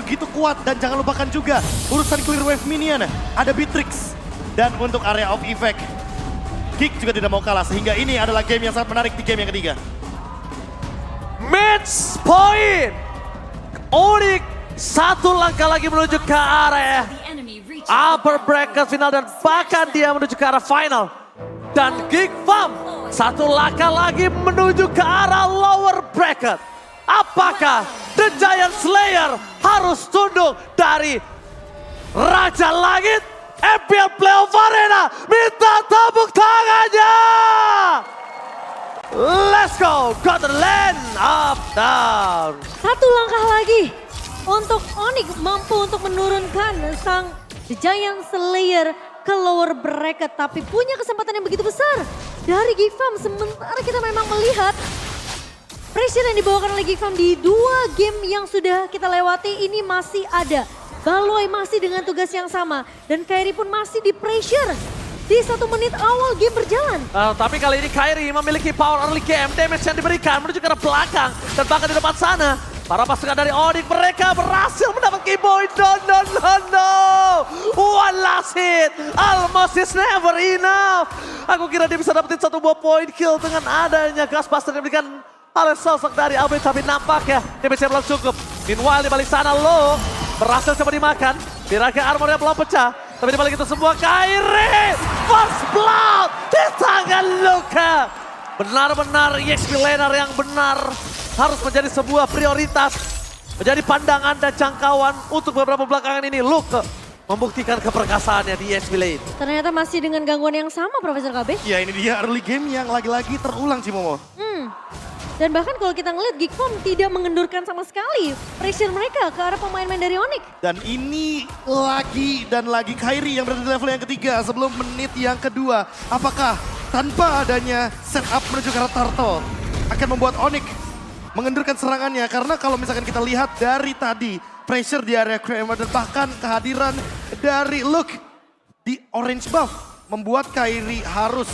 begitu kuat. Dan jangan lupakan juga urusan clear wave minion. Ada Beatrix. Dan untuk area of effect, Geek juga tidak mau kalah. Sehingga ini adalah game yang sangat menarik di game yang ketiga. Match point. Onyx satu langkah lagi menuju ke area upper bracket final dan bahkan dia menuju ke arah final. Dan Geek Farm satu langkah lagi menuju ke arah lower bracket. Apakah The Giant Slayer harus tunduk dari Raja Langit? FPL Playoff Arena minta tepuk tangannya. Let's go, got the land up down. Satu langkah lagi untuk Onyx mampu untuk menurunkan sang The Giant Slayer ke lower bracket. Tapi punya kesempatan yang begitu besar dari Geek Farm. Sementara kita memang melihat pressure yang dibawakan oleh Geek Farm di 2 game yang sudah kita lewati ini masih ada. Baloy masih dengan tugas yang sama. Dan Kairi pun masih di pressure di 1 menit awal game berjalan. Tapi kali ini Kairi memiliki power early game. Damage yang diberikan menuju ke arah belakang. Dan bahkan di depan sana para pasukan dari Onyx mereka berhasil mendapat keyboy. No. One last hit. Almost is never enough. Aku kira dia bisa dapetin 1 buah point kill dengan adanya Ghostbuster yang diberikan oleh sosok dari Abe. Tapi nampaknya damage-nya belum cukup. Meanwhile di balik sana Lo berhasil coba dimakan. Biraga armornya belum pecah. Tapi di balik itu semua Kairi. First blood di tangan Luka. Benar-benar EXP laner yang benar harus menjadi sebuah prioritas. Menjadi pandangan dan jangkauan untuk beberapa belakangan ini. Luka membuktikan keperkasaannya di EXP lane. Ternyata masih dengan gangguan yang sama Profesor KB. Ya ini dia early game yang lagi-lagi terulang Cimomo. Dan bahkan kalau kita ngeliat Geek Farm tidak mengendurkan sama sekali pressure mereka ke arah pemain-pemain dari Onyx. Dan ini lagi dan lagi Kairi yang berada di level yang ketiga sebelum menit yang kedua. Apakah tanpa adanya setup menuju ke arah turtle akan membuat Onyx mengendurkan serangannya? Karena kalau misalkan kita lihat dari tadi pressure di area Kramer dan bahkan kehadiran dari Luke di orange buff membuat Kairi harus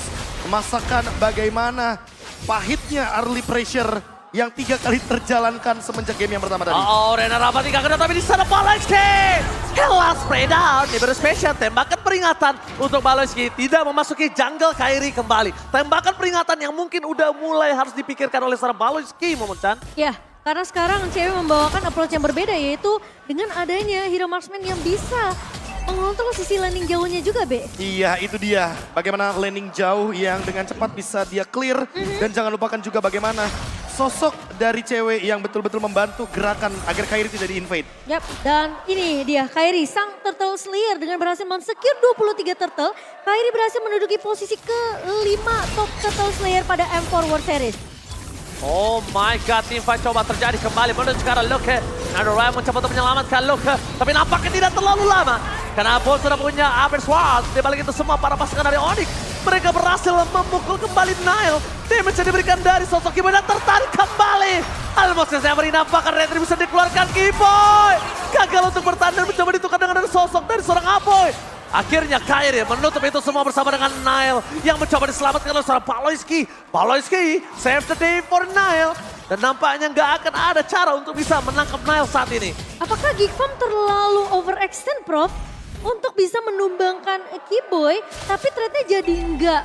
memasakkan bagaimana pahitnya early pressure yang 3 kali terjalankan semenjak game yang pertama tadi. Rena rapat 3 kena tapi di sana Baloyski. Hela spray down, diberi special tembakan peringatan untuk Baloyski tidak memasuki jungle Kairi kembali. Tembakan peringatan yang mungkin udah mulai harus dipikirkan oleh seorang Baloyski, Momochan. Ya, karena sekarang cewek membawakan approach yang berbeda yaitu dengan adanya hero marksman yang bisa mengontrol sisi landing jauhnya juga, Be. Iya, itu dia. Bagaimana landing jauh yang dengan cepat bisa dia clear. Dan jangan lupakan juga bagaimana sosok dari cewek yang betul-betul membantu gerakan agar Kairi tidak di-invade. Yap, dan ini dia Kairi, sang Turtle Slayer dengan berhasil men-secure 23 turtle. Kairi berhasil menduduki posisi ke-5 top Turtle Slayer pada M4 World Series. Oh my god, teamfight coba terjadi kembali menuju ke arah Luke. Nadorai mencoba untuk menyelamatkan Luke, tapi nampaknya tidak terlalu lama. Karena Apple sudah punya Aper Sword. Di balik itu semua para pasukan dari Onyx, mereka berhasil memukul kembali Nile. Damage yang diberikan dari sosok Keyboy dan tertarik kembali. Almost never enough, bahkan Retri bisa dikeluarkan Keyboy. Gagal untuk bertahan dan mencoba ditukar dengan sosok dari seorang Apoy. Akhirnya Kairi menutup itu semua bersama dengan Nile yang mencoba diselamatkan oleh seorang Baloyski. Baloyski save the day for Nile. Dan nampaknya nggak akan ada cara untuk bisa menangkap Nile saat ini. Apakah Geek Farm terlalu overextend, Prof? Untuk bisa menumbangkan Keyboy, tapi trade-nya jadi nggak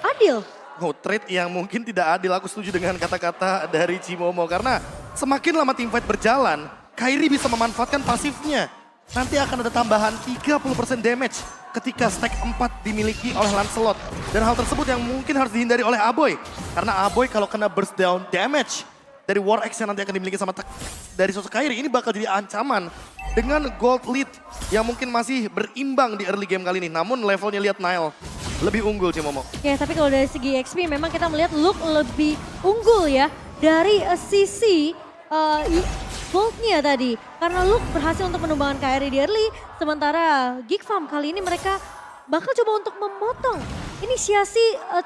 adil. Oh, trade yang mungkin tidak adil, aku setuju dengan kata-kata dari Cimomo. Karena semakin lama teamfight berjalan, Kairi bisa memanfaatkan pasifnya. Nanti akan ada tambahan 30% damage ketika stack 4 dimiliki oleh Lancelot. Dan hal tersebut yang mungkin harus dihindari oleh Aboy. Karena Aboy kalau kena burst down damage dari War Axe yang nanti akan dimiliki sama dari sosok Kairi, ini bakal jadi ancaman. Dengan gold lead yang mungkin masih berimbang di early game kali ini. Namun levelnya lihat Nile lebih unggul Cimomo. Ya, tapi kalau dari segi XP memang kita melihat Luke lebih unggul ya dari sisi goldnya tadi. Karena Luke berhasil untuk menumbangkan Kairi di early. Sementara Geek Farm kali ini mereka bakal coba untuk memotong inisiasi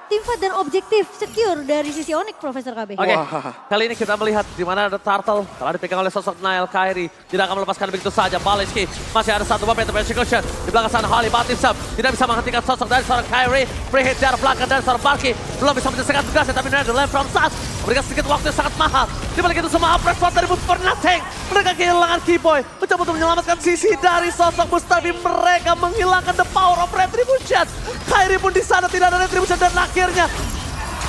teamfight dan objektif secure dari sisi Onyx, Profesor KB. Oke, kali ini kita melihat di mana ada Turtle telah dipegang oleh sosok Nile. Kairi tidak akan melepaskan begitu saja. Baloyski masih ada satu bump execution di belakang sana. Holy Batism tidak bisa menghentikan sosok dari seorang Kairi. Free hit dari belakang dari seorang Balki. belum bisa menyelesaikan tugasnya, tapi Netherlands from South memberikan sedikit waktu yang sangat mahal. Di balik itu semua upgrade slot dari Boots for nothing. Mereka kehilangan Keyboy, mencoba untuk menyelamatkan sisi dari sosok Boots, tapi mereka menghilangkan the power of Retribution. Kairi pun di sana tidak ada Retribution dan akhirnya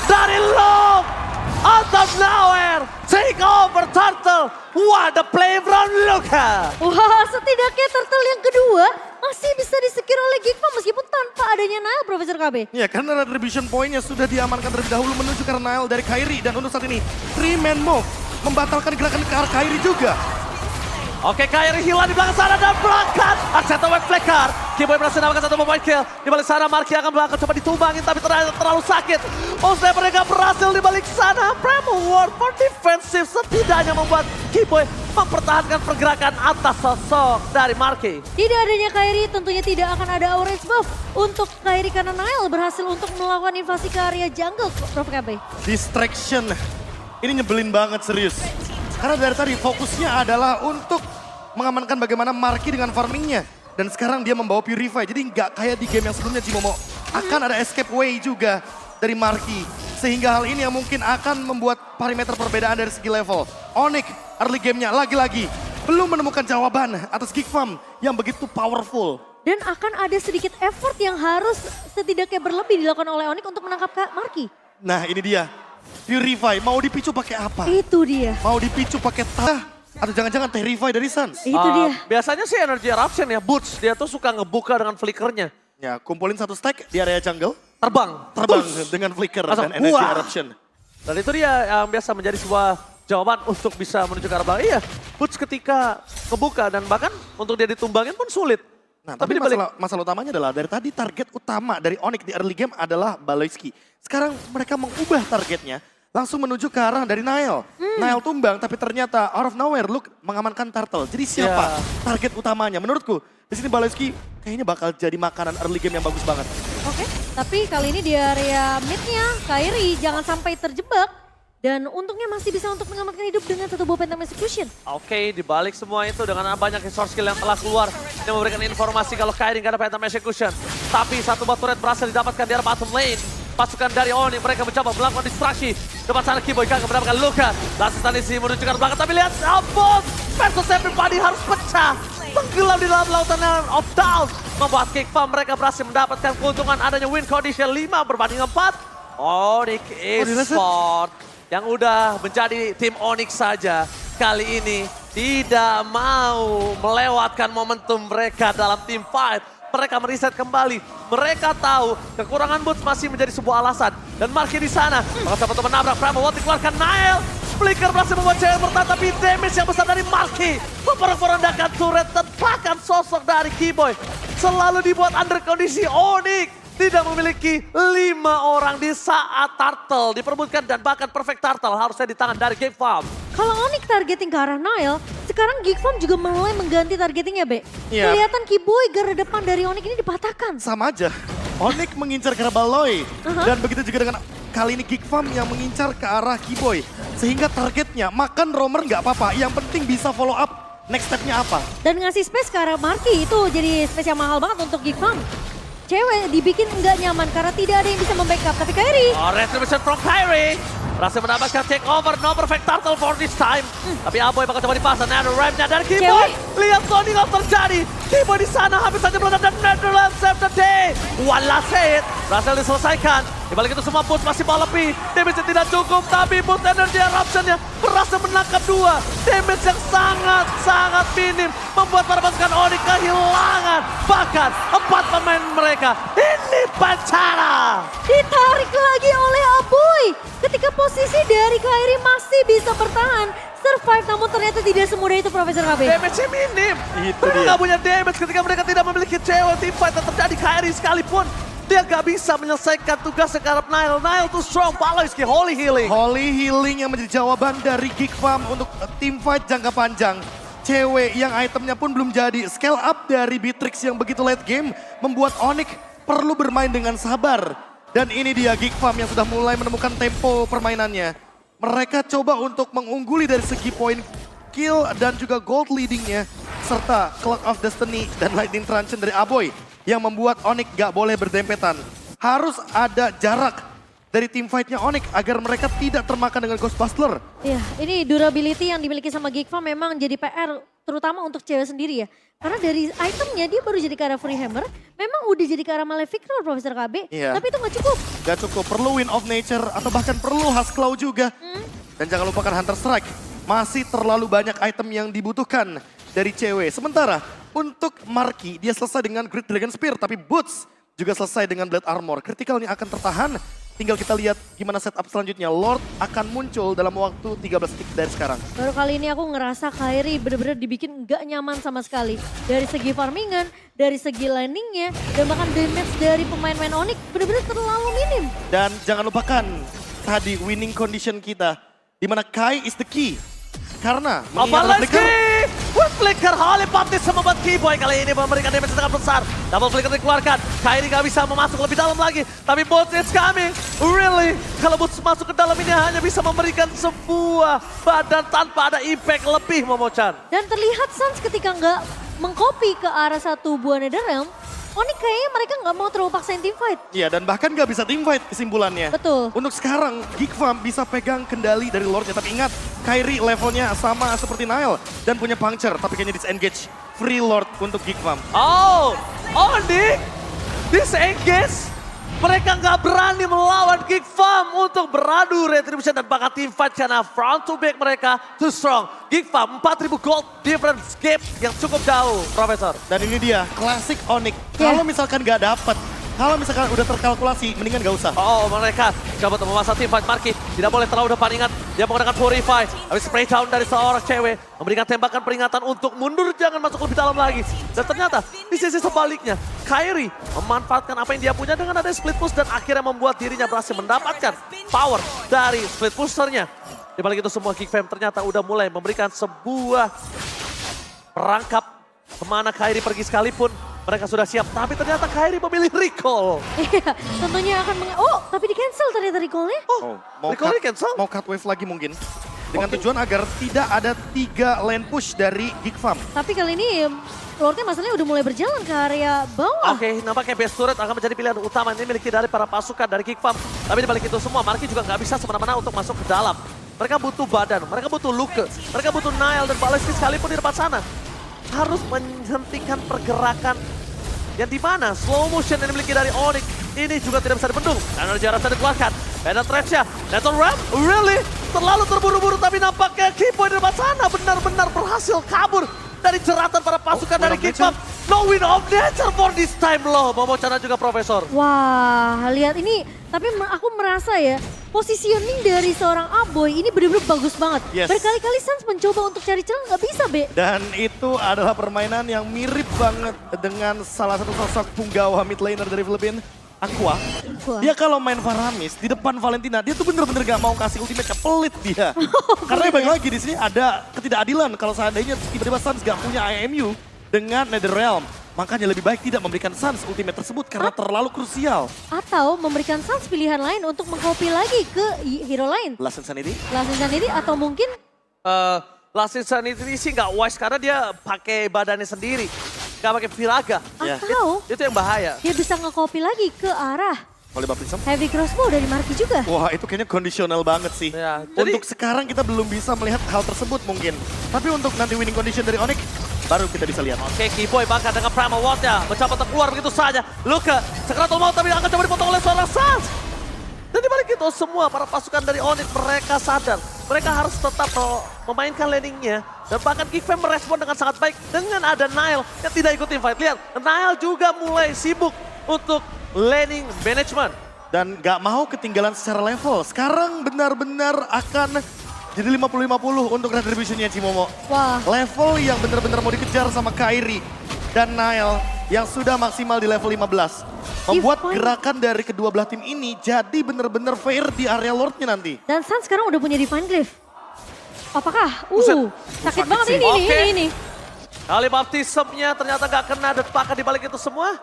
dari Long out of nowhere take over Turtle. What a play from Luka. Wah, setidaknya turtle yang kedua masih bisa di-secure oleh Gigfam meskipun tanpa adanya Nile, Profesor KB. Ya, karena retribution point-nya sudah diamankan terlebih dahulu menuju ke Nile dari Kairi. Dan untuk saat ini, 3-man move membatalkan gerakan ke arah Kairi juga. Oke, Kairi hilang di belakang sana dan berangkat. Akcento Wave Flicker. Keyboy berhasil mendapatkan satu point kill. Di balik sana, Marky akan belakang coba ditumbangin tapi terlalu sakit. Osdey mereka berhasil di balik sana. Primo Ward for defensive setidaknya membuat Keyboy mempertahankan pergerakan atas sosok dari Marky. Tidak adanya Kairi tentunya tidak akan ada orange buff untuk Kairi karena Nile berhasil untuk melakukan invasi ke area jungle, Prof KB. Distraction. Ini nyebelin banget, serius. Karena dari tadi fokusnya adalah untuk mengamankan bagaimana Marky dengan farmingnya. Dan sekarang dia membawa Purify, jadi nggak kayak di game yang sebelumnya Cimomo. Akan ada escape way juga dari Marky. Sehingga hal ini yang mungkin akan membuat parameter perbedaan dari segi level. Onyx early gamenya lagi-lagi belum menemukan jawaban atas Gigfam yang begitu powerful. Dan akan ada sedikit effort yang harus setidaknya berlebih dilakukan oleh Onyx untuk menangkap Marky. Nah ini dia, Purify mau dipicu pakai apa? Itu dia. Mau dipicu pakai atau jangan-jangan Terrify dari Suns? Itu dia. Biasanya sih Energy Eruption ya, Boots. Dia tuh suka ngebuka dengan flickernya. Ya, kumpulin satu stack di area jungle. Terbang. Terbang Tus. dengan flicker Langsung, dan energy wah. eruption. Dan itu dia yang biasa menjadi sebuah jawaban untuk bisa menuju ke arah belakang. Iya, Boots ketika kebuka dan bahkan untuk dia ditumbangin pun sulit. Nah, tapi masalah utamanya adalah dari tadi target utama dari Onyx di early game adalah Baloyski. Sekarang mereka mengubah targetnya langsung menuju ke arah dari Nile. Nile tumbang tapi ternyata out of nowhere Luke mengamankan Turtle. Jadi siapa target utamanya? Menurutku di sini Baloyski kayaknya bakal jadi makanan early game yang bagus banget. Oke, tapi kali ini di area mid-nya Kairi jangan sampai terjebak. Dan untungnya masih bisa untuk menyelamatkan hidup dengan satu buah Phantom Execution. Oke, dibalik semua itu dengan banyak resource skill yang telah keluar. Dia memberikan informasi kalau Kairi nggak ada Phantom Execution. Tapi satu buah turret berhasil didapatkan di arah bottom lane. Pasukan dari Oni mereka mencoba melakukan distraksi. Depan sana Keyboy gagal mendapatkan luka. Langsung Tanisi menuju ke belakang. Tapi lihat, Bot versus everybody harus pecah. Tenggelam di dalam lautan of Doubt. Membuat Gigfam mereka berhasil mendapatkan keuntungan adanya win condition 5/4. Onyx Esports yang udah menjadi tim Onyx saja kali ini tidak mau melewatkan momentum mereka dalam team fight. Mereka meriset kembali. Mereka tahu kekurangan Boots masih menjadi sebuah alasan. Dan Marky di sana. Maka sempat menabrak Primo Ward dikeluarkan Nile. Flicker berhasil membuat cewek bertahan tapi damage yang besar dari Marky. Memperendahkan turret dan bahkan sosok dari Keyboy. Selalu dibuat under kondisi Onyx. Tidak memiliki 5 orang di saat Turtle diperbutkan dan bahkan perfect Turtle harusnya di tangan dari Gigfam. Kalau Onyx targeting ke arah Nile, sekarang Gigfam juga mulai mengganti targetingnya, Be. Iya. Kelihatan Keyboy garda depan dari Onyx ini dipatahkan. Sama aja. Onyx mengincar ke arah Baloy. Dan begitu juga dengan kali ini Gigfam yang mengincar ke arah Keyboy. Sehingga targetnya makan roamer nggak apa-apa. Yang penting bisa follow up next stepnya apa. Dan ngasih space ke arah Marky itu jadi space yang mahal banget untuk Gigfam. Cewek dibikin nggak nyaman karena tidak ada yang bisa membackup. Tapi Kairi. Oh, retribution from Kairi. Berhasil mendapatkan take over, no perfect Turtle for this time. Tapi Aboy bakal coba dipasang, ada ramp-nya dari Keyboy. Lihat zoning off terjadi. Keyboy di sana habis saja meledak dan Netherlands save the day. One last hit. Berhasil diselesaikan. Di balik itu semua Boots masih mau lebih. Damage tidak cukup, tapi Boots Energy Eruption-nya berhasil menangkap 2. Damage yang sangat-sangat minim. Membuat para pasukan Onyx kehilangan. Bahkan 4 pemain mereka. Ini bencana. Ditarik lagi oleh Aboy. Ketika posisi dari Kairi masih bisa bertahan. Survive namun ternyata tidak semudah itu Profesor KB. Damage-nya minim. Itu Mereka dia. nggak punya damage ketika mereka tidak memiliki cewek. Team fight yang terjadi Kairi sekalipun. Dia gak bisa menyelesaikan tugas sekarang Nile. Nile too strong, Baloyski, Holy Healing. Holy Healing yang menjadi jawaban dari Gigfam untuk team fight jangka panjang. Cewek yang itemnya pun belum jadi. Scale up dari Beatrix yang begitu late game membuat Onyx perlu bermain dengan sabar. Dan ini dia Gigfam yang sudah mulai menemukan tempo permainannya. Mereka coba untuk mengungguli dari segi poin kill dan juga gold leadingnya. Serta Clock of Destiny dan Lightning Truncheon dari Aboy yang membuat Onyx gak boleh berdempetan. Harus ada jarak dari tim fight-nya Onyx agar mereka tidak termakan dengan Ghost Bustler. Ya, ini durability yang dimiliki sama Geekfarm memang jadi PR terutama untuk cewek sendiri ya. Karena dari itemnya dia baru jadi ke arah Free Hammer, memang udah jadi ke arah Malefic Roar Profesor KB, Iya. tapi itu nggak cukup. Gak cukup, perlu Wind of Nature atau bahkan perlu Huskclaw juga. Dan jangan lupakan Hunter Strike, masih terlalu banyak item yang dibutuhkan dari cewek. Sementara untuk Marky, dia selesai dengan Great Dragon Spear, tapi Boots juga selesai dengan Blade Armor. Kritikalnya akan tertahan, tinggal kita lihat gimana setup selanjutnya. Lord akan muncul dalam waktu 13 detik dari sekarang. Baru kali ini aku ngerasa Kairi bener-bener dibikin nggak nyaman sama sekali. Dari segi farmingan, dari segi landingnya, dan bahkan damage dari pemain-pemain Onyx bener-bener terlalu minim. Dan jangan lupakan tadi winning condition kita, di mana Kai is the key. Karena mengingat Apalagi with flicker Holy Baptist membuat Keyboy kali ini memberikan damage sangat besar. Double flicker dikeluarkan, Kairi gak bisa memasuk lebih dalam lagi. Tapi Boots is coming, really. Kalau Boots masuk ke dalam ini hanya bisa memberikan sebuah badan tanpa ada impact lebih, Momochan. Dan terlihat Suns ketika nggak mengcopy ke arah satu buah Netherrealm, Onyx kayaknya mereka nggak mau terlalu paksain team fight. Iya, dan bahkan gak bisa team fight kesimpulannya. Betul. Untuk sekarang, Geekfarm bisa pegang kendali dari Lordnya. Tapi ingat, Kairi levelnya sama seperti Nile. Dan punya puncture, tapi kayaknya disengage. Free Lord untuk Geekfarm. Oh, Onyx disengage. Mereka nggak berani melawan Geekfarm untuk beradu retribution dan bahkan team fight karena front to back mereka too strong. Geekfarm 4.000 gold difference gap yang cukup jauh, Profesor. Dan ini dia, klasik Onyx. Ya. Kalau misalkan gak dapet, kalau misalkan udah terkalkulasi, mendingan gak usah. Oh, mereka coba untuk memasang team fight Marky. Tidak boleh terlalu depan, ingat. Dia menggunakan Purify. Habis spray down dari seorang cewek. Memberikan tembakan peringatan untuk mundur, jangan masuk lebih dalam lagi. Dan ternyata di sisi sebaliknya, Kairi memanfaatkan apa yang dia punya dengan ada split push. Dan akhirnya membuat dirinya berhasil mendapatkan power dari split pushernya. Di balik itu semua, Geekfarm ternyata udah mulai memberikan sebuah perangkap kemana Kairi pergi sekalipun. Mereka sudah siap, tapi ternyata Kairi memilih recall. Iya, tentunya akan oh, tapi di cancel ternyata recall-nya. Mau recall-nya cut, cancel? mau cut wave lagi mungkin. Dengan tujuan agar tidak ada 3 lane push dari Geekfarm. Tapi kali ini Lordnya masalahnya udah mulai berjalan ke area bawah. Oke, nampaknya base turret akan menjadi pilihan utama ini miliki dari para pasukan dari Geekfarm. Tapi di balik itu semua, Marky juga nggak bisa semena-mena untuk masuk ke dalam. Mereka butuh badan, mereka butuh Luke, mereka butuh Nile dan Balestis sekalipun di depan sana. Harus menghentikan pergerakan yang dimana slow motion yang dimiliki dari Onyx ini juga tidak bisa dibendung. Energi rasa dikeluarkan. Penetrate-nya, Nether Ram, really? Terlalu terburu-buru tapi nampaknya Keyboy di depan sana benar-benar berhasil kabur dari jeratan para pasukan dari Geekfarm. No win of nature for this time loh. Momochan juga Profesor. Wah, lihat ini. Tapi aku merasa ya, positioning dari seorang Aboy ini benar-benar bagus banget. Yes. Berkali-kali Suns mencoba untuk cari celah nggak bisa, Be. Dan itu adalah permainan yang mirip banget dengan salah satu sosok punggawa mid laner dari Filipina, Aqua. Dia kalau main Faramis di depan Valentina, dia tuh bener-bener gak mau kasih ultimate, pelit dia. Karena balik lagi di sini ada ketidakadilan kalau seandainya tiba-tiba Suns gak punya IMU dengan Netherrealm. Makanya lebih baik tidak memberikan Suns ultimate tersebut karena terlalu krusial. Atau memberikan Suns pilihan lain untuk mengcopy lagi ke hero lain. Last Insanity? Last Insanity atau mungkin Last Insanity sih nggak wise karena dia pakai badannya sendiri. Nggak pakai Piraga. Ya. atau Itu yang bahaya. dia bisa nge-copy lagi ke arah Oleh Baptism? Heavy Crossbow dari Marky juga. Wah itu kayaknya kondisional banget sih. Ya, jadi- Untuk sekarang kita belum bisa melihat hal tersebut mungkin. Tapi untuk nanti winning condition dari Onyx, baru kita bisa lihat. Oke, Keyboy bahkan dengan Primal Ward-nya mencoba untuk keluar begitu saja. Luka, Sakratul Maut tapi akan coba dipotong oleh seorang Suns. Dan dibalik itu semua para pasukan dari Onyx mereka sadar. Mereka harus tetap memainkan landingnya. Dan bahkan Geekfarm merespon dengan sangat baik dengan ada Nile yang tidak ikut team fight. Lihat, Nile juga mulai sibuk untuk landing management. Dan gak mau ketinggalan secara level. Sekarang benar-benar akan jadi 50-50 untuk retribution-nya Cimomo. Wah, Level yang benar-benar mau dikejar sama Kairi dan Nile yang sudah maksimal di level 15. Membuat Divine. gerakan dari kedua belah tim ini jadi benar-benar fair di area Lordnya nanti. dan Suns sekarang udah punya Divine Glaive. Apakah? Buset. Sakit Sakit banget sih. ini, Oke. ini. Kali baptismnya ternyata gak kena dan bahkan dibalik itu semua.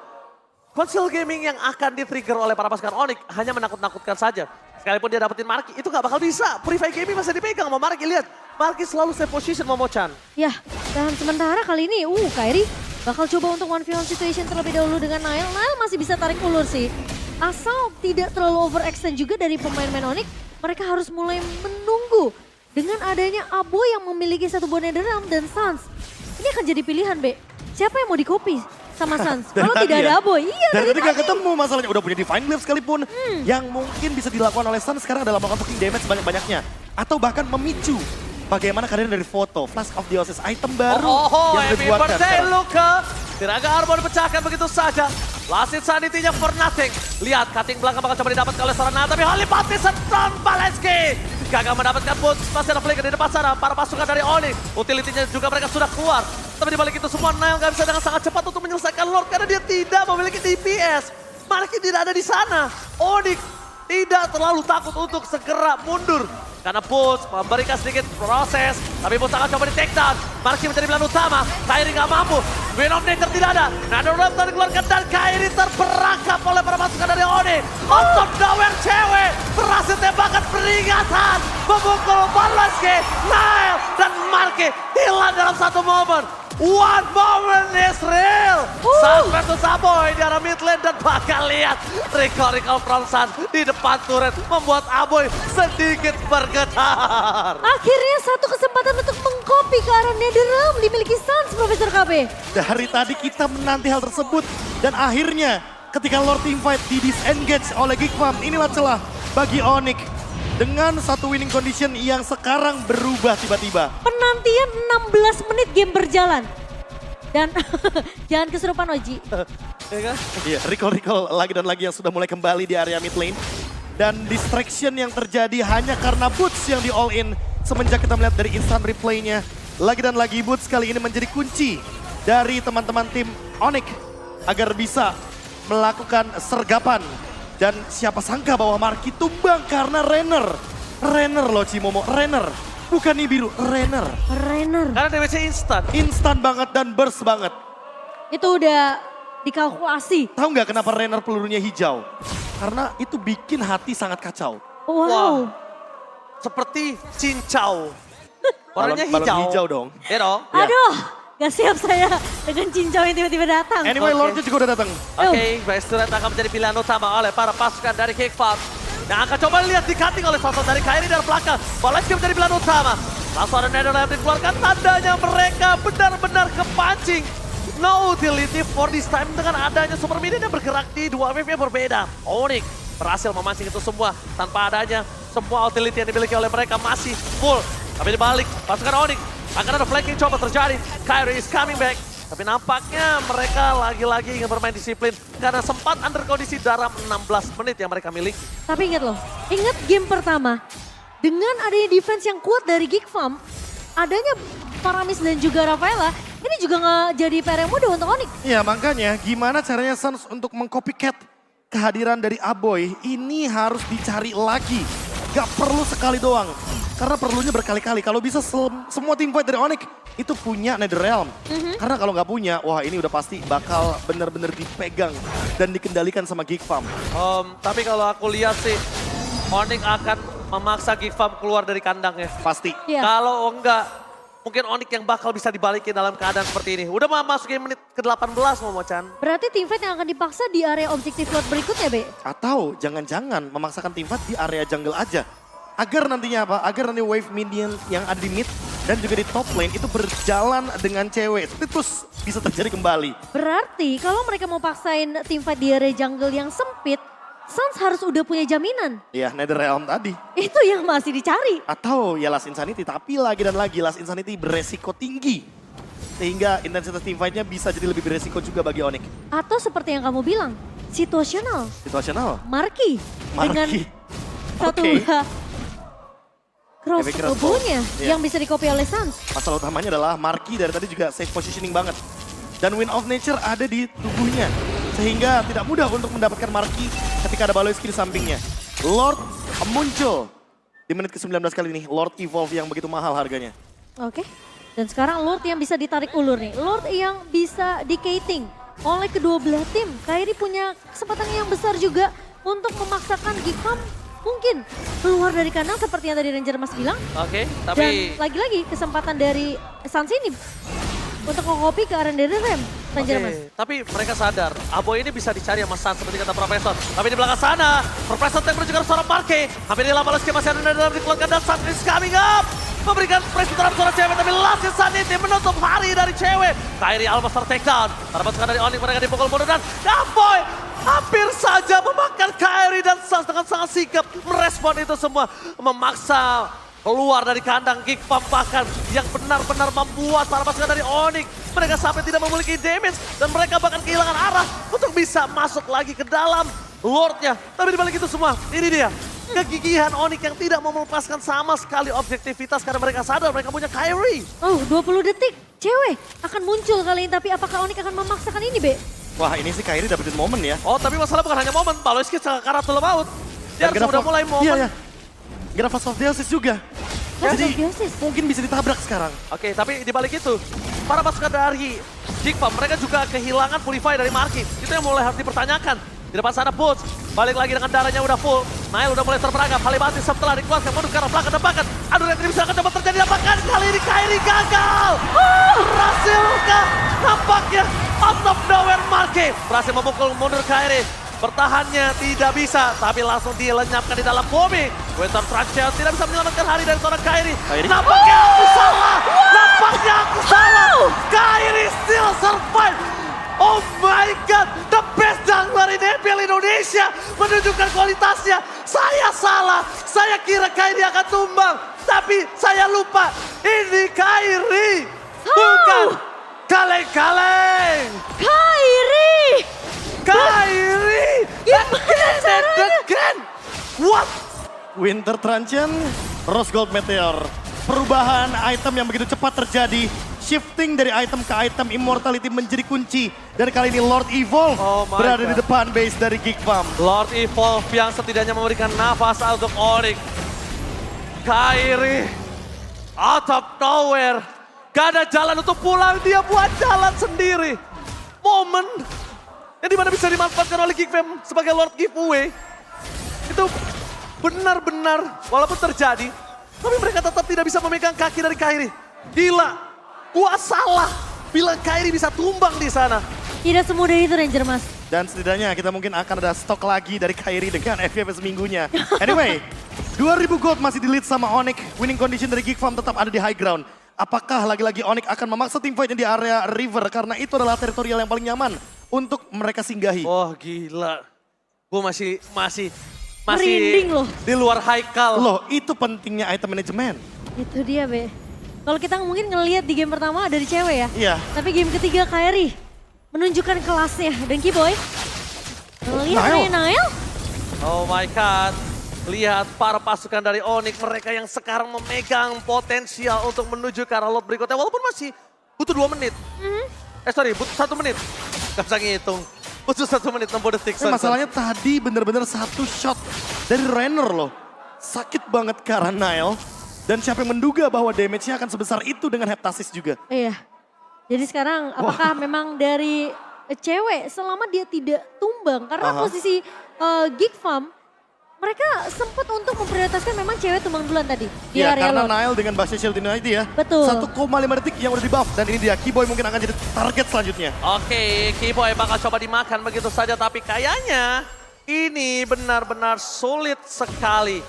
Console gaming yang akan di-trigger oleh para pasukan Onyx hanya menakut-nakutkan saja. Sekalipun dia dapetin Marky, itu gak bakal bisa. Purify gaming masih dipegang sama Marky, lihat. Marky selalu save position Momochan. Ya, dan sementara kali ini, Kairi bakal coba untuk 1v1 situation terlebih dahulu dengan Nile. Nile masih bisa tarik ulur sih. asal tidak terlalu overextend juga dari pemain-pemain Onyx, mereka harus mulai menunggu dengan adanya Abo yang memiliki satu buah Netherrealm dan Suns. Ini akan jadi pilihan, Be. Siapa yang mau di-copy sama Suns? Dari Kalau tadi tidak ya? ada Abo, iya Dari tadi gak tadi. ketemu masalahnya. Udah punya Divine Glaive sekalipun. Yang mungkin bisa dilakukan oleh Sun sekarang adalah melakukan fucking damage banyak-banyaknya. Atau bahkan memicu bagaimana kalian dari foto. Flask of Dionysus, item baru yang Happy dibuatkan birthday sekarang. Luka. Tiraga Arbor dipecahkan begitu saja. Last Insanity-nya for nothing. Lihat, cutting belakang bakal coba didapatkan oleh Serana. Tapi Holy Baptist from Balenski. Gagal mendapatkan boots. Masih ada flicker di depan sana. Para pasukan dari Onyx. Utility-nya juga mereka sudah keluar. Tapi dibalik itu semua, Nail nggak bisa dengan sangat cepat untuk menyelesaikan Lord. Karena dia tidak memiliki DPS. Marki tidak ada di sana. Onyx tidak terlalu takut untuk segera mundur. Karena Boots memberikan sedikit proses. Tapi Boots akan coba di take down. Marki menjadi pilihan utama. Kairi nggak mampu. Wind of Nature tidak ada. Netherrealm telah dikeluarkan dan Kairi terperangkap oleh para pasukan dari Onyx. Out of nowhere cewek berhasil tembakan peringatan. Memukul Balenski, Nail dan Marki hilang dalam satu momen. One moment is real. Sun versus Aboy di arah mid lane dan bakal lihat recall from Sun di depan turret membuat Aboy sedikit bergetar. Akhirnya satu kesempatan untuk mengcopy ke arah Netherrealm dimiliki Suns, Profesor KB. Dari tadi kita menanti hal tersebut. Dan akhirnya ketika Lord Teamfight di disengage oleh Geekfam, inilah celah bagi Onyx. Dengan satu winning condition yang sekarang berubah tiba-tiba. Penantian 16 menit game berjalan. Dan jangan kesurupan Oji. Ya kan? Iya, recall lagi dan lagi yang sudah mulai kembali di area mid lane. Dan distraction yang terjadi hanya karena Boots yang di all in. Semenjak kita melihat dari instant replaynya. Lagi dan lagi Boots kali ini menjadi kunci dari teman-teman tim Onyx. Agar bisa melakukan sergapan. Dan siapa sangka bahwa Marki tumbang karena Renner. Renner loh Cimomo, Renner. Bukan Nibiru, Renner. Renner. Karena damage-nya instan. Instan banget dan burst banget. Itu udah dikalkulasi. Tahu nggak kenapa Renner pelurunya hijau? Karena itu bikin hati sangat kacau. Wow. Seperti cincau. Warnanya Balon hijau. hijau dong. Iya dong. Ya. Aduh, gak siap saya dengan cincau yang tiba-tiba datang. Anyway, Oke. Lordnya juga udah datang. Oke, Best Turret akan menjadi pilihan utama oleh para pasukan dari Kickfam. Yang akan coba lihat di cutting oleh sosok dari Kairi dari belakang. Balenski menjadi pilihan utama. Langsung ada Netherrealm dikeluarkan, tandanya mereka benar-benar kepancing. No utility for this time dengan adanya Super Minion yang bergerak di dua wave yang berbeda. Onyx berhasil memancing itu semua tanpa adanya semua utility yang dimiliki oleh mereka masih full. Tapi dibalik, pasukan Onyx akan ada flanking coba terjadi. Kairi is coming back. Tapi nampaknya mereka lagi-lagi ingin bermain disiplin karena sempat under kondisi dalam 16 menit yang mereka miliki. Tapi ingat loh, ingat game pertama. Dengan adanya defense yang kuat dari Geekfam, adanya Paramis dan juga Rafaela, ini juga nggak jadi PR yang mudah untuk Onyx. Ya makanya gimana caranya Suns untuk mengcopycat kehadiran dari Aboy ini harus dicari lagi. Gak perlu sekali doang. Karena perlunya berkali-kali. Kalau bisa semua team fight dari Onyx itu punya Netherrealm. Karena kalau nggak punya, wah ini udah pasti bakal bener-bener dipegang dan dikendalikan sama Geekfam. Tapi kalau aku lihat sih, Onyx akan memaksa Geekfam keluar dari kandangnya. Pasti. Iya. Kalau enggak, mungkin Onyx yang bakal bisa dibalikin dalam keadaan seperti ini. Udah mau masukin menit ke-18 Momo-chan. Berarti tim fight yang akan dipaksa di area objektif lot berikutnya, Be? Atau jangan-jangan memaksakan team fight di area jungle aja. Agar nantinya apa? Agar nanti wave minion yang ada di mid dan juga di top lane itu berjalan dengan cewek. Terus bisa terjadi kembali. Berarti kalau mereka mau paksain tim fight di area jungle yang sempit, Suns harus udah punya jaminan. Ya, Netherrealm tadi. Itu yang masih dicari. Atau ya Last Insanity, tapi lagi dan lagi Last Insanity beresiko tinggi. Sehingga intensitas team fight-nya bisa jadi lebih beresiko juga bagi Onyx. Atau seperti yang kamu bilang, situasional. Situasional. Marki. Dengan Marki. satu Oke. cross Efek cross tubuhnya Iya. yang bisa di-copy oleh Suns. Masalah utamanya adalah Marki dari tadi juga safe positioning banget. Dan Wind of Nature ada di tubuhnya. Sehingga tidak mudah untuk mendapatkan Marki ketika ada Baloyski di sampingnya. Lord muncul di menit ke-19 kali ini. Lord Evolve yang begitu mahal harganya. Oke. Dan sekarang Lord yang bisa ditarik ulur nih. Lord yang bisa di-gating oleh kedua belah tim. Kairi punya kesempatan yang besar juga untuk memaksakan Geekfam mungkin keluar dari kandang seperti yang tadi Ranger Mas bilang. Oke, Dan tapi lagi-lagi kesempatan dari Suns ini untuk nge-copy ke arah Netherrealm. Ranger Oke, Mas. tapi mereka sadar, Aboy ini bisa dicari sama Sun seperti kata Profesor. Tapi di belakang sana, Profesor Tank menuju ke seorang Marke. Hampir di lama masih ada dalam dikeluarkan dan Sun is coming up. Memberikan pressure terhadap seorang cewek, tapi last Insanity menutup hari dari cewek. Kairi almost tertakedown. Para pasukan dari Onyx mereka dipukul mundur dan Aboy hampir saja memakan Kairi dan Sun dengan sangat sigap merespon itu semua. Memaksa keluar dari kandang Geek Farm bahkan yang benar-benar membuat para pasukan dari Onyx mereka sampai tidak memiliki damage dan mereka bahkan kehilangan arah untuk bisa masuk lagi ke dalam Lordnya. Tapi dibalik itu semua, ini dia kegigihan Onyx yang tidak mau melepaskan sama sekali objektivitas karena mereka sadar mereka punya Kairi. Oh, 20 detik. Cewek akan muncul kali ini, tapi apakah Onyx akan memaksakan ini, Be? Wah ini sih Kairi dapetin momen ya. Oh tapi masalah bukan hanya momen, Paloski sekarang maut. Dia harus udah mulai momen. Iya, iya. Grafas of Theosis juga. Grafas Jadi of Theosis. mungkin bisa ditabrak sekarang. Oke, tapi dibalik itu, para pasukan dari Geek Farm mereka juga kehilangan Purify dari Marky. Itu yang mulai harus dipertanyakan. Di depan sana Boots, balik lagi dengan darahnya udah full. Nail udah mulai terperangkap, Halimati setelah dikeluarkan, mundur ke arah belakang depakan. Aduh, yang bisa akan coba terjadi, apakah kali ini Kairi gagal? Berhasil kah? Nampaknya out of nowhere Marky berhasil memukul mundur Kairi. Bertahannya tidak bisa, tapi langsung dilenyapkan di dalam bumi. Winter Truncheon tidak bisa menyelamatkan hari dari seorang Kairi. Nampaknya aku salah, nampaknya aku salah. Kairi still survive. Oh my God, the best jungler in EPL Indonesia menunjukkan kualitasnya. Saya salah, saya kira Kairi akan tumbang. Tapi saya lupa, ini Kairi, bukan kaleng-kaleng. Kairi! Kairi! Again! What? Winter Truncheon, Rose Gold Meteor. Perubahan item yang begitu cepat terjadi. Shifting dari item ke item, Immortality menjadi kunci. Dan kali ini Lord Evolve Oh my berada God. di depan base dari Geek Farm. Lord Evolve yang setidaknya memberikan nafas untuk Onyx. Kairi, out of nowhere. Gak ada jalan untuk pulang, dia buat jalan sendiri. Momen yang dimana bisa dimanfaatkan oleh Geek Farm sebagai Lord Giveaway. Itu benar-benar walaupun terjadi, tapi mereka tetap tidak bisa memegang kaki dari Kairi. Gila, gua salah bilang Kairi bisa tumbang di sana. Tidak semudah itu Ranger Mas. Dan setidaknya kita mungkin akan ada stok lagi dari Kairi dengan FVP seminggunya. Anyway, 2000 gold masih di lead sama Onyx. Winning condition dari Geek Farm tetap ada di high ground. Apakah lagi-lagi Onyx akan memaksa team fight di area river karena itu adalah teritorial yang paling nyaman untuk mereka singgahi. Oh gila, gue masih Merinding loh. di luar haikal. Loh, itu pentingnya item manajemen. Itu dia, Be. Kalau kita mungkin ngelihat di game pertama dari cewek ya. Iya. Tapi game ketiga Kairi menunjukkan kelasnya. Dan Kiboy, lihat Nail. Oh my God, lihat para pasukan dari Onyx, mereka yang sekarang memegang potensial untuk menuju ke arah lot berikutnya. Walaupun masih butuh 2 menit. Butuh 1 menit. Gak bisa ngitung. Butuh 1 menit 60 detik. Masalahnya tadi bener-bener satu shot dari Renner loh. Sakit banget ke arah Nile. Dan siapa yang menduga bahwa damage-nya akan sebesar itu dengan Heptasis juga. Iya. Jadi sekarang apakah memang dari cewek selama dia tidak tumbang. Karena posisi Geek Farm mereka sempat untuk memprioritaskan memang cewek tumbang duluan tadi. Di Iya, area karena lot. Nile dengan Bastion Shield itu ya. Betul. 1,5 detik yang udah di buff. Dan ini dia, Kiboy mungkin akan jadi target selanjutnya. Oke, Kiboy bakal coba dimakan begitu saja. Tapi kayaknya ini benar-benar sulit sekali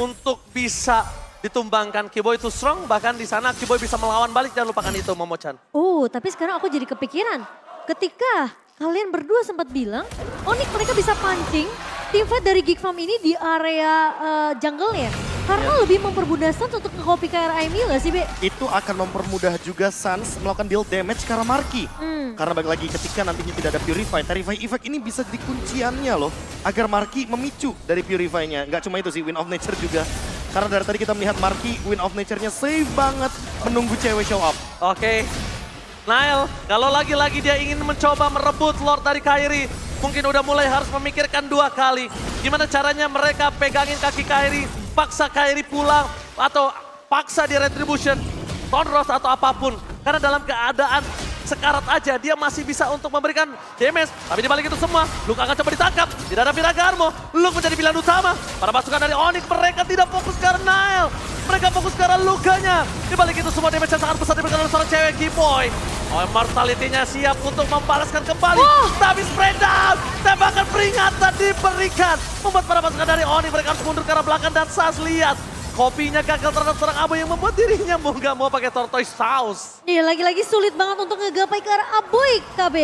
untuk bisa ditumbangkan. Kiboy itu strong, bahkan di sana Kiboy bisa melawan balik. Jangan lupakan itu, Momo-chan. Tapi sekarang aku jadi kepikiran. Ketika kalian berdua sempat bilang, Onyx mereka bisa pancing teamfight dari Geek Farm ini di area jungle-nya. Karena lebih mempermudah Suns untuk nge-copy ke area Amy gak sih, Be? Itu akan mempermudah juga Suns melakukan deal damage ke arah Marky. Karena balik lagi ketika nantinya tidak ada Purify, Terrify Effect ini bisa jadi kunciannya loh. Agar Marky memicu dari Purify-nya. Nggak cuma itu sih, Wind of Nature juga. Karena dari tadi kita melihat Marky, Wind of Nature-nya safe banget menunggu cewek show up. Oke, Nile, kalau lagi-lagi dia ingin mencoba merebut Lord dari Kairi, mungkin udah mulai harus memikirkan 2 kali. Gimana caranya mereka pegangin kaki Kairi, paksa Kairi pulang, atau paksa di retribution, Tonros atau apapun. Karena dalam keadaan sekarat aja, dia masih bisa untuk memberikan damage. Tapi dibalik itu semua, Luke akan coba ditangkap. Tidak ada Viraga Armo, Luke menjadi pilihan utama. Para pasukan dari Onyx, mereka tidak fokus ke arah Nile. Mereka fokus ke arah Lukanya. Dibalik itu semua damage yang sangat besar diberikan oleh seorang cewek, Kiboy. Oh, Immortality-nya siap untuk membalaskan kembali. Oh. Tapi spray down. Tembakan peringatan diberikan. Membuat para pasukan dari Onyx mereka harus mundur ke arah belakang. Dan Sans lihat. Kopinya gagal terhadap seorang Aboy yang membuat dirinya mau gak mau pakai tortoise sauce. Iya, lagi-lagi sulit banget untuk ngegapai ke arah Aboy, KB.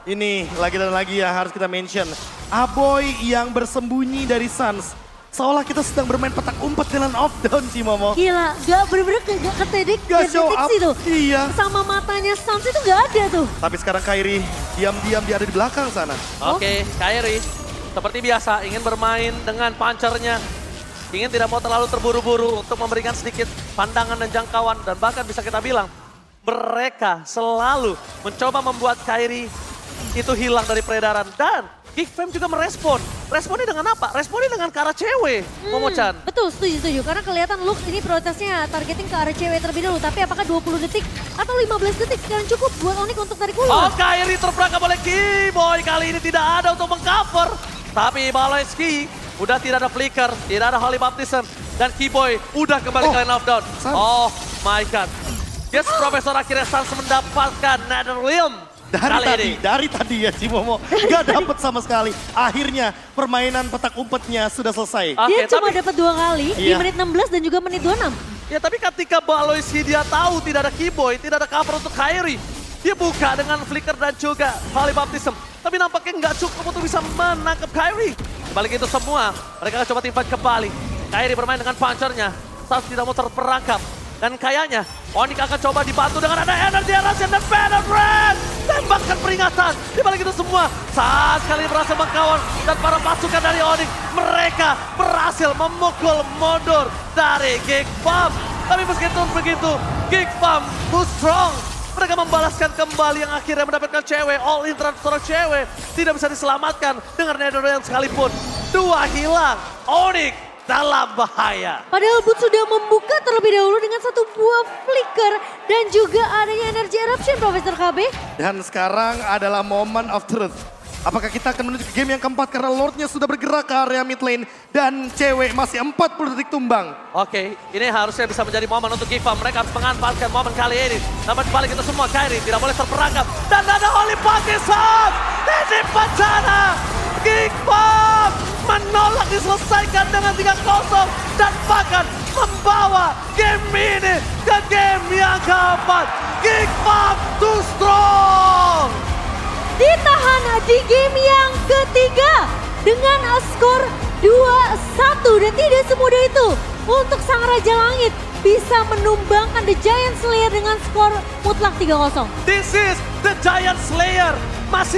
Ini lagi dan lagi ya harus kita mention. Aboy yang bersembunyi dari Suns. Seolah kita sedang bermain petak umpet dengan off down Cimomo. Gila, bener-bener gak ketedik, Gak show up, deteksi tuh. iya. Sama matanya Sans itu gak ada tuh. Tapi sekarang Kairi diam-diam dia ada di belakang sana. Oke, Kairi seperti biasa ingin bermain dengan punchernya. Ingin tidak mau terlalu terburu-buru untuk memberikan sedikit pandangan dan jangkauan. Dan bahkan bisa kita bilang, mereka selalu mencoba membuat Kairi itu hilang dari peredaran. Dan Geek Fam juga merespon. Responnya dengan apa? Responnya dengan ke arah cewek, Momo-chan. Betul, setuju. Karena kelihatan Lux ini prioritasnya targeting ke arah cewek terlebih dahulu. Tapi apakah 20 detik atau 15 detik sekarang cukup buat Onyx untuk tarik Oh, ulur? Kairi terperangkap oleh Keyboy. Kali ini tidak ada untuk mengcover. Tapi Baloyski udah tidak ada flicker, tidak ada Holy Baptism. Dan Keyboy udah kembali ke line of down. Sans. Oh my god. Yes, Profesor akhirnya Sans mendapatkan Nether Realm. Dari tadi ya Cimomo. Gak dapet sama sekali. Akhirnya permainan petak umpetnya sudah selesai. Oke, Dia cuma tapi- dapat 2 kali di Iya. menit 16 dan juga menit 26. Ya tapi ketika Baloyski dia tahu tidak ada Keyboy, tidak ada cover untuk Kairi. Dia buka dengan flicker dan juga Holy Baptism. Tapi nampaknya nggak cukup untuk bisa menangkap Kairi. Balik itu semua, mereka akan coba teamfight kembali. Kairi bermain dengan punchernya, Sans tidak mau terperangkap. Dan kayaknya Onyx akan coba dibantu dengan ada energi Russian dan Penetrate. Tembakan peringatan. Di balik itu semua, saat kali berhasil mengkawal dan para pasukan dari Onyx, mereka berhasil memukul mundur dari Geek Fam. Tapi meskipun begitu, Geek Fam too strong. Mereka membalaskan kembali yang akhirnya mendapatkan cewek. All in terhadap seorang cewek. Tidak bisa diselamatkan dengan Netherrealm sekalipun. 2 hilang. Onyx dalam bahaya. Padahal Boot sudah membuka terlebih dahulu dengan satu buah flicker dan juga adanya energy eruption, Profesor KB. Dan sekarang adalah moment of truth. Apakah kita akan menuju ke game yang keempat karena Lordnya sudah bergerak ke area mid lane dan cewek masih 40 detik tumbang. Oke, ini harusnya bisa menjadi momen untuk Geek Fam. Mereka harus memanfaatkan momen kali ini. Namun balik itu semua, Kairi tidak boleh terperangkap. Dan ada Holy Baptism! Ini bencana! Geek Fam menolak diselesaikan dengan 3-0 dan bahkan membawa game ini ke game yang keempat. Geek Fam too strong! Ditahan di game yang ketiga dengan skor 2-1 dan tidak semudah itu untuk Sang Raja Langit bisa menumbangkan The Giant Slayer dengan skor mutlak 3-0. This is the Giant Slayer. Masih